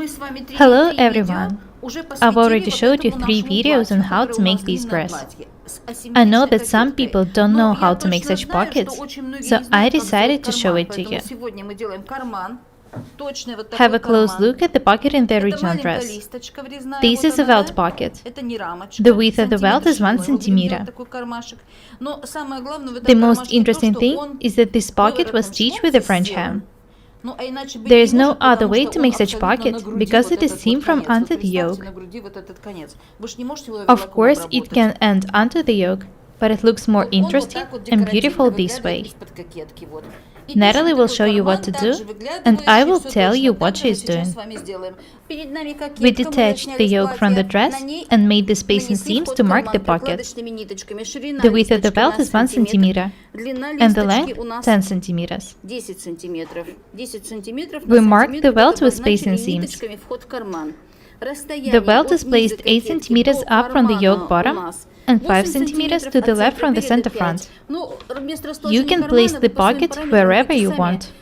Hello everyone! I've already showed you 3 videos on how to make this dress. I know that some people don't know how to make such pockets, so I decided to show it to you. Have a close look at the pocket in the original dress. This is a welt pocket. The width of the welt is 1 centimeter. The most interesting thing is that this pocket was stitched with a French hem. There is no other way to make such pocket, because it is seen from under the yoke. Of course, it can end under the yoke, but it looks more interesting and beautiful this way. Natalie will show you what to do, and I will tell you what she is doing. We detached the yoke from the dress and made the space and seams to mark the pocket. The width of the belt is 1 centimeter, and the length 10 centimeters. We marked the welt with space and seams. The welt is placed 8 centimeters up from the yoke bottom and 5 centimeters to the left from the center front. You can place the pocket wherever you want.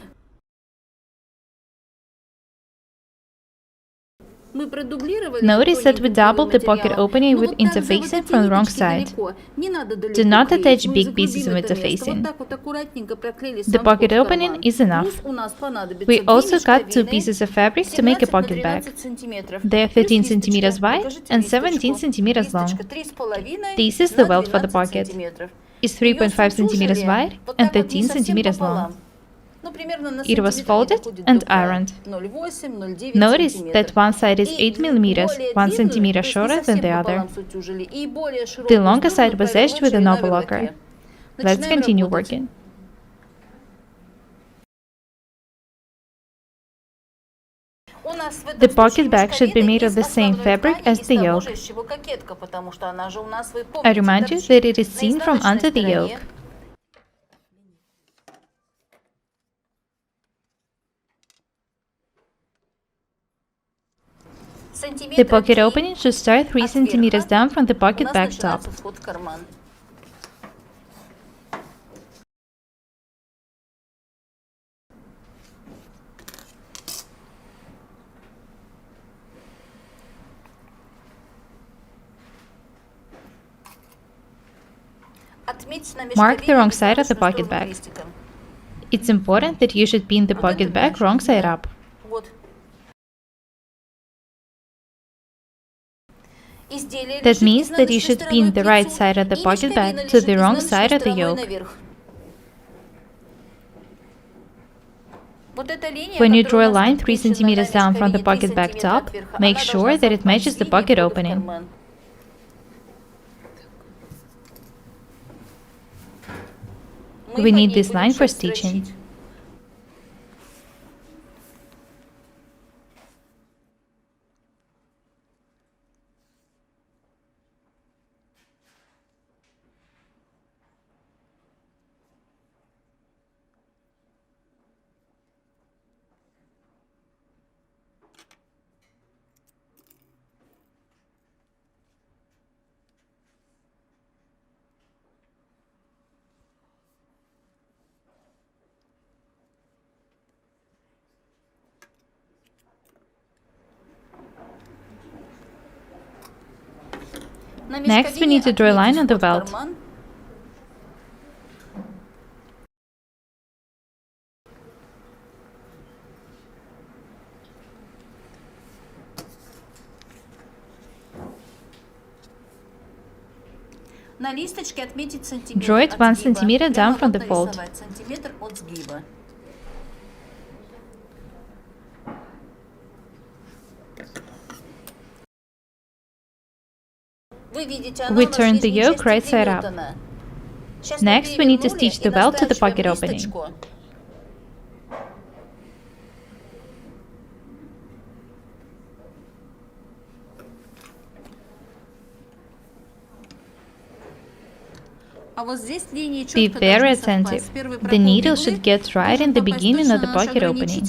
Notice that we doubled the pocket opening with interfacing from the wrong side. Do not attach big pieces of interfacing. The pocket opening is enough. We also cut 2 pieces of fabric to make a pocket bag. They are 13 centimeters wide and 17 centimeters long. This is the welt for the pocket. It's 3.5 centimeters wide and 13 centimeters long. It was folded and ironed. Notice that one side is 8 mm, 1 centimeter shorter than the other. The longer side was edged with an overlocker. Let's continue working. The pocket bag should be made of the same fabric as the yoke. I remind you that it is seen from under the yoke. The pocket opening should start 3 centimeters down from the pocket bag top. Mark the wrong side of the pocket bag. It's important that you should pin the pocket bag wrong side up. That means that you should pin the right side of the pocket bag to the wrong side of the yoke. When you draw a line 3 centimeters down from the pocket bag top, make sure that it matches the pocket opening. We need this line for stitching. Next, we need to draw a line on the welt. Draw it 1 centimeter down from the fold. We turn the yoke right side up. Next, we need to stitch the welt to the pocket opening. Be very attentive. The needle should get right in the beginning of the pocket opening.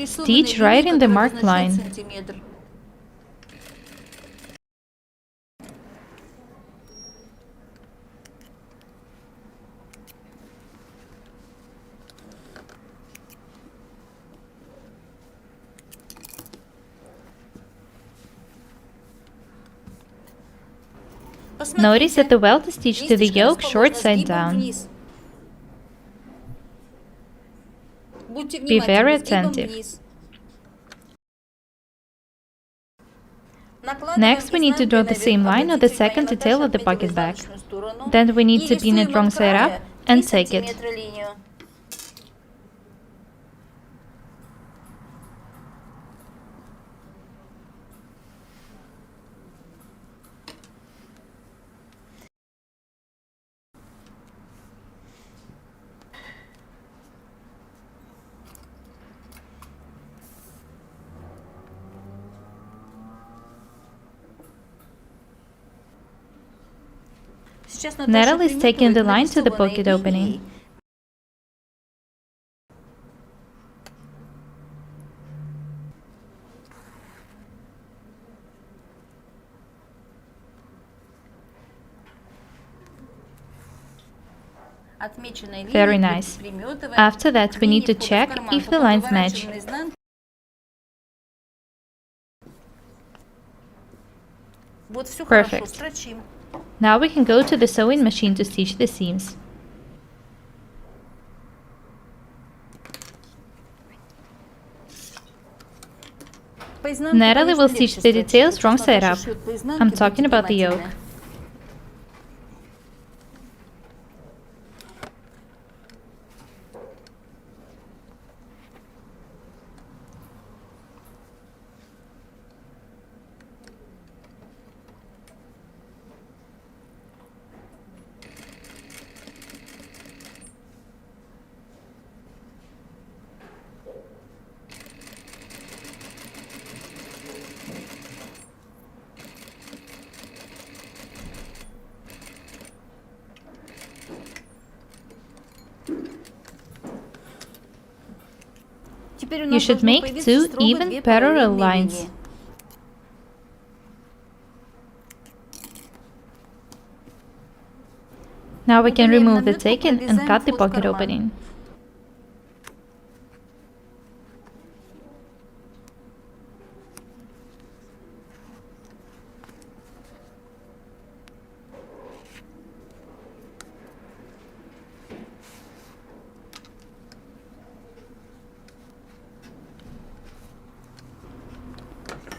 Stitch right in the marked line. Notice that the welt is stitched to the yoke short side down. Be very attentive. Next, we need to draw the same line on the second detail of the pocket back. Then we need to pin it wrong side up and take it. Natalie is taking the line to the pocket opening. Very nice. After that, we need to check if the lines match. Perfect. Now we can go to the sewing machine to stitch the seams. Natalie will stitch the details wrong side up. I'm talking about the yoke. You should make 2 even parallel lines. Now we can remove the taking and cut the pocket opening.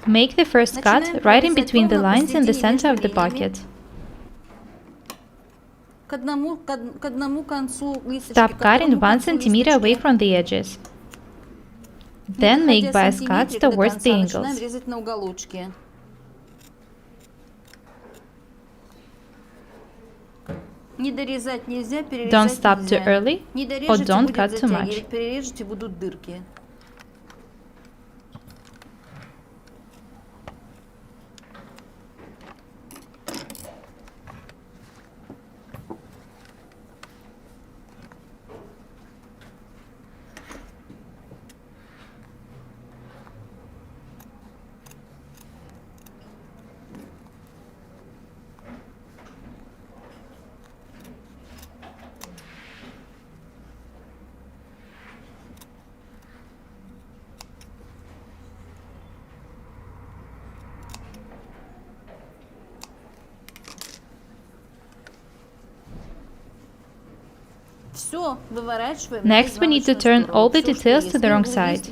Make the first cut right in between the lines in the center of the pocket. Stop cutting 1 centimeter away from the edges. Then make bias cuts towards the angles. Don't stop too early or don't cut too much. Next, we need to turn all the details to the wrong side.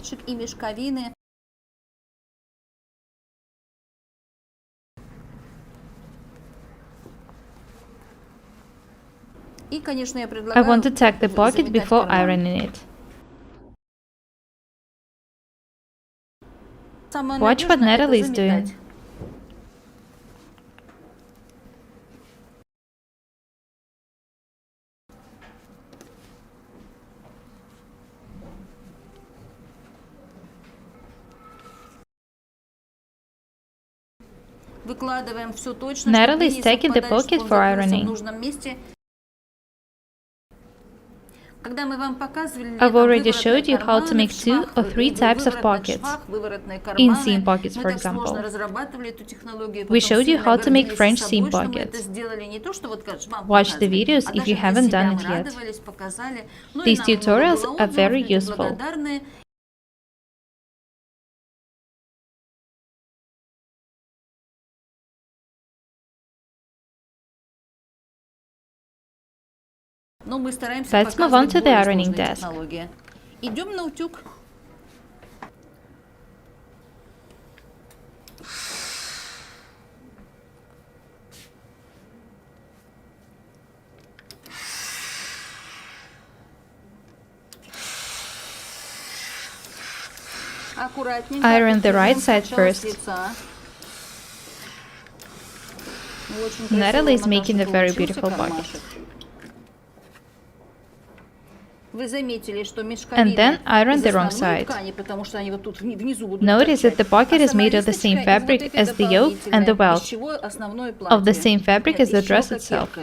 I want to tack the pocket before ironing it. Watch what Natalie is doing. Natalie is taking the pocket for ironing. I've already showed you how to make 2 or 3 types of pockets, in seam pockets for example. We showed you how to make French seam pockets. Watch the videos if you haven't done it yet. These tutorials are very useful. Let's move on to the ironing desk. Iron the right side first. Natalie is making a very beautiful pocket. And then iron the wrong side. Notice that the pocket is made of the same fabric as the yoke and the welt, of the same fabric as the dress itself.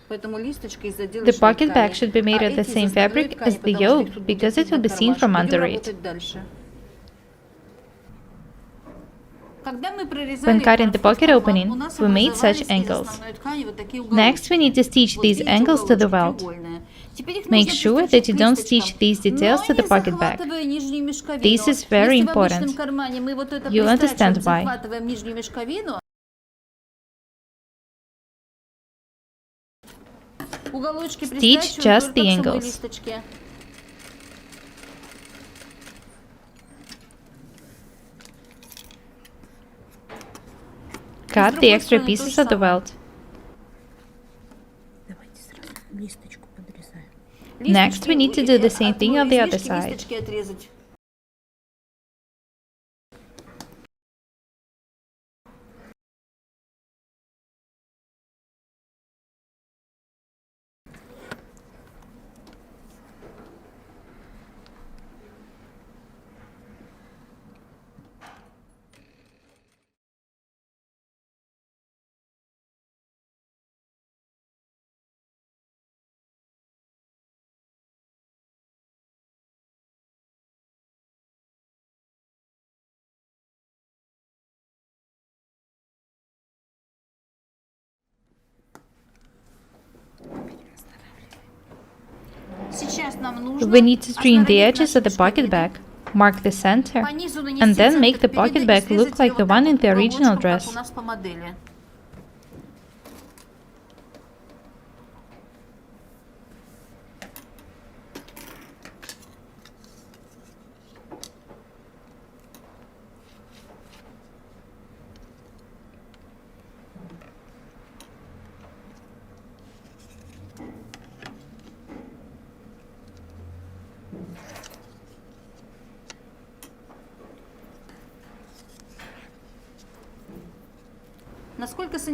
The pocket back should be made of the same fabric as the yoke because it will be seen from under it. When cutting the pocket opening, we made such angles. Next, we need to stitch these angles to the welt. Make sure that you don't stitch these details to the pocket back. This is very important. You'll understand why. Stitch just the angles. Cut the extra pieces of the welt. Next, we need to do the same thing on the other side. We need to trim the edges of the pocket bag, mark the center, and then make the pocket bag look like the one in the original dress.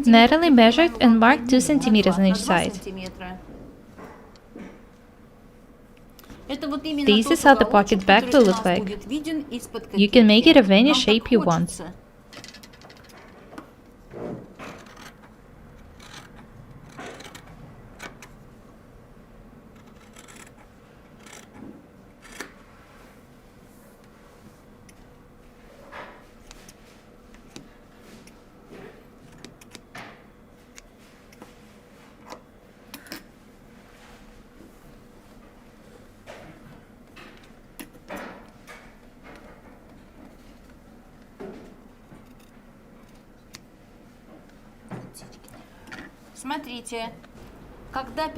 Natalie measured and marked 2 centimeters on each side. This is how the pocket bag will look like. You can make it of any shape you want.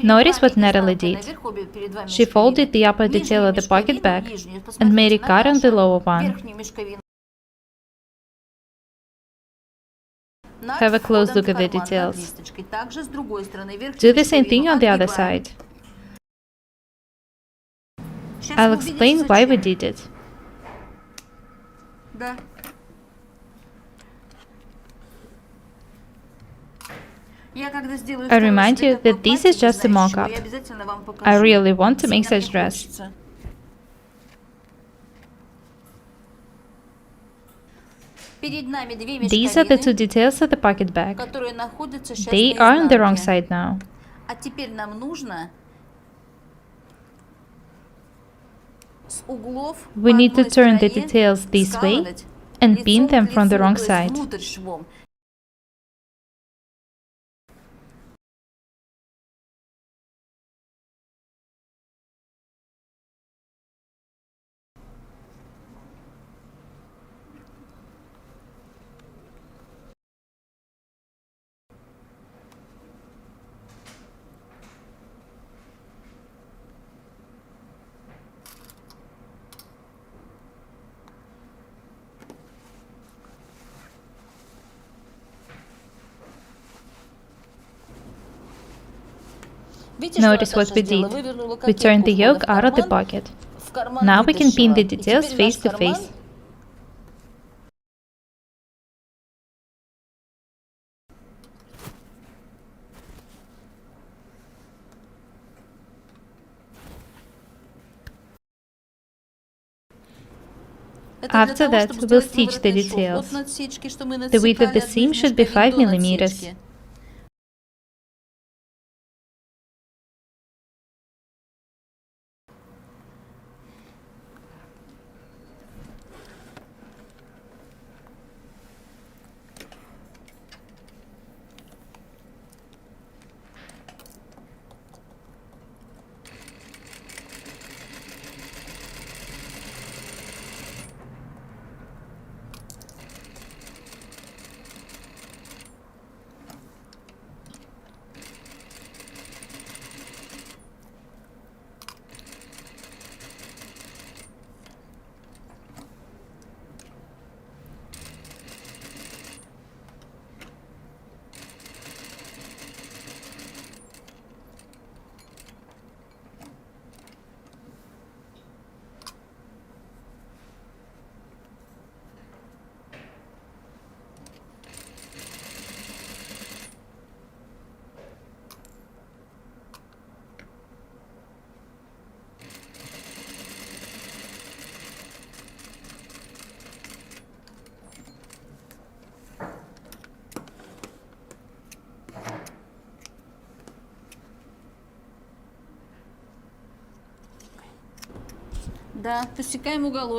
Notice what Natalie did. She folded the upper detail of the pocket bag and made a cut on the lower one. Have a close look at the details. Do the same thing on the other side. I'll explain why we did it. I remind you that this is just a mock-up. I really want to make such dress. These are the two details of the pocket bag. They are on the wrong side now. We need to turn the details this way and pin them from the wrong side. Notice what we did. We turned the yoke out of the pocket. Now we can pin the details face to face. After that, we'll stitch the details. The width of the seam should be 5 millimeters.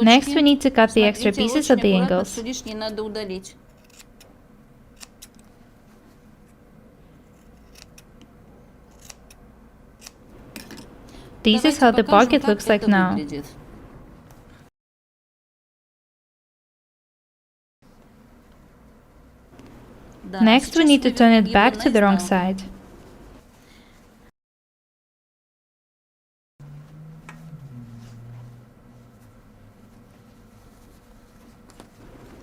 Next, we need to cut the extra pieces at the angles. This is how the pocket looks like now. Next, we need to turn it back to the wrong side.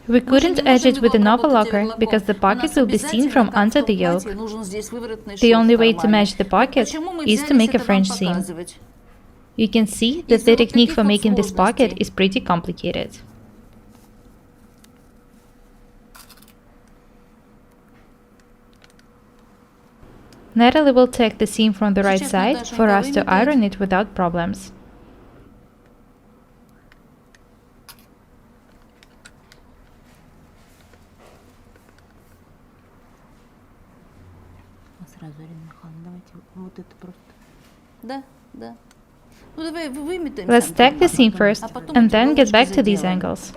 We couldn't edge it with an overlocker because the pocket will be seen from under the yoke. The only way to match the pocket is to make a French seam. You can see that the technique for making this pocket is pretty complicated. Natalie will take the seam from the right side for us to iron it without problems. Let's tack the seam first, and then get back to these angles.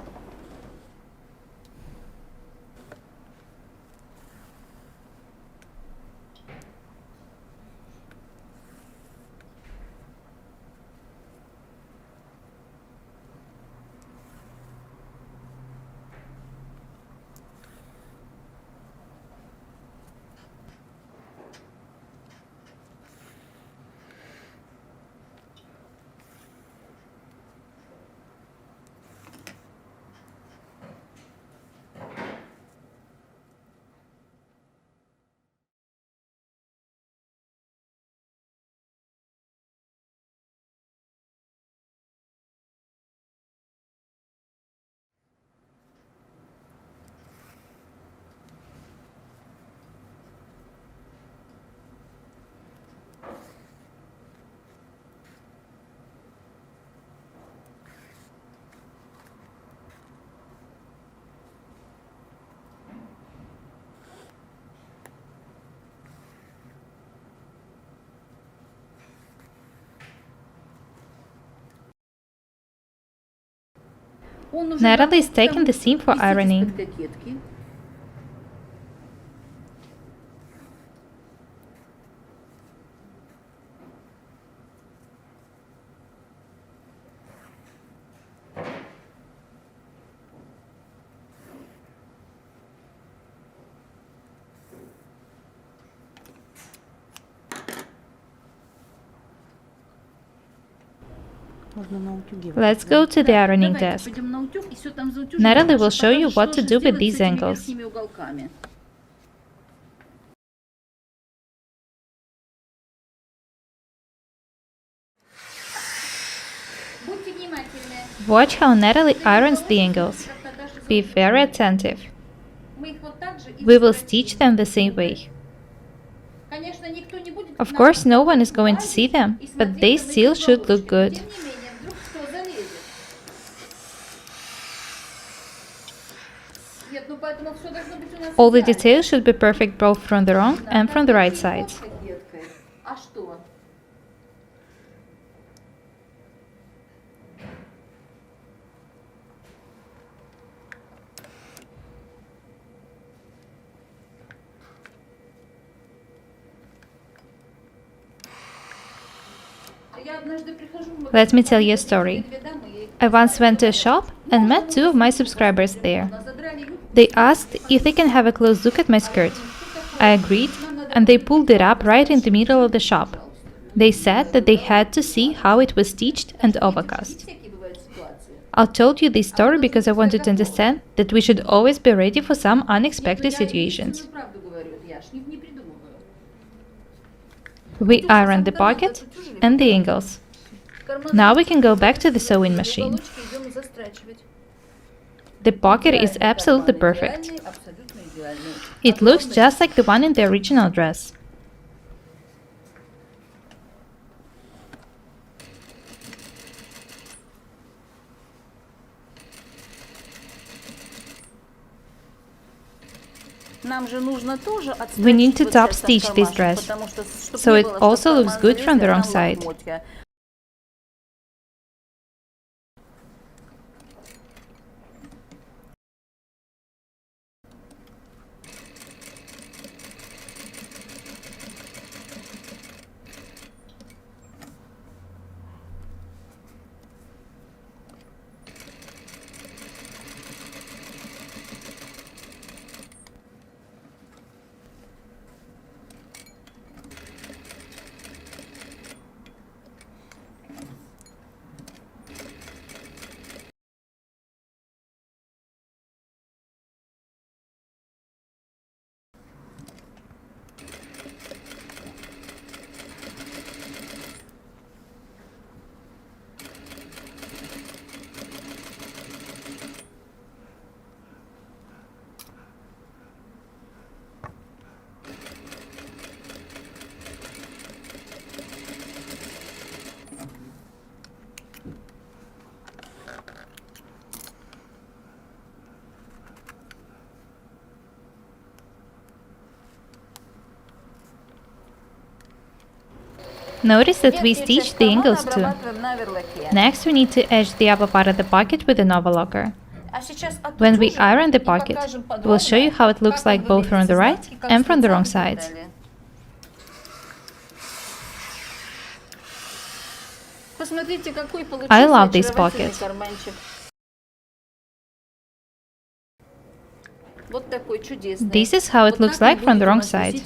Natalie is taking the seam for ironing. Let's go to the ironing desk. Natalie will show you what to do with these angles. Watch how Natalie irons the angles. Be very attentive. We will stitch them the same way. Of course, no one is going to see them, but they still should look good. All the details should be perfect both from the wrong and from the right sides. Let me tell you a story. I once went to a shop and met two of my subscribers there. They asked if they can have a close look at my skirt. I agreed, and they pulled it up right in the middle of the shop. They said that they had to see how it was stitched and overcast. I told you this story because I wanted to understand that we should always be ready for some unexpected situations. We ironed the pocket and the angles. Now we can go back to the sewing machine. The pocket is absolutely perfect. It looks just like the one in the original dress. We need to top stitch this dress, so it also looks good from the wrong side. Notice that we stitched the angles too. Next, we need to edge the upper part of the pocket with an overlocker. When we iron the pocket, we'll show you how it looks like both from the right and from the wrong sides. I love this pocket. This is how it looks like from the wrong side.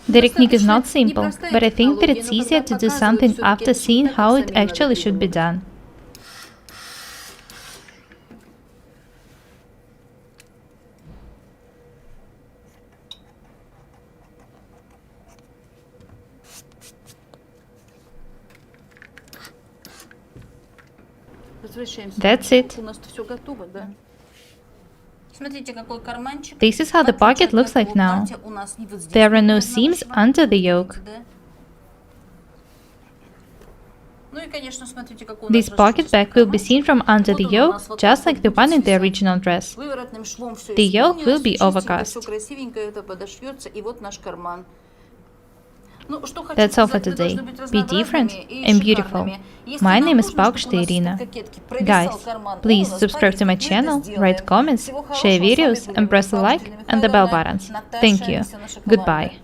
The technique is not simple, but I think that it's easier to do something after seeing how it actually should be done. That's it. This is how the pocket looks like now. There are no seams under the yoke. This pocket back will be seen from under the yoke, just like the one in the original dress. The yoke will be overcast. That's all for today. Be different and beautiful. My name is Paukšte Irina. Guys, please subscribe to my channel, write comments, share videos, and press the like and the bell buttons. Thank you. Goodbye.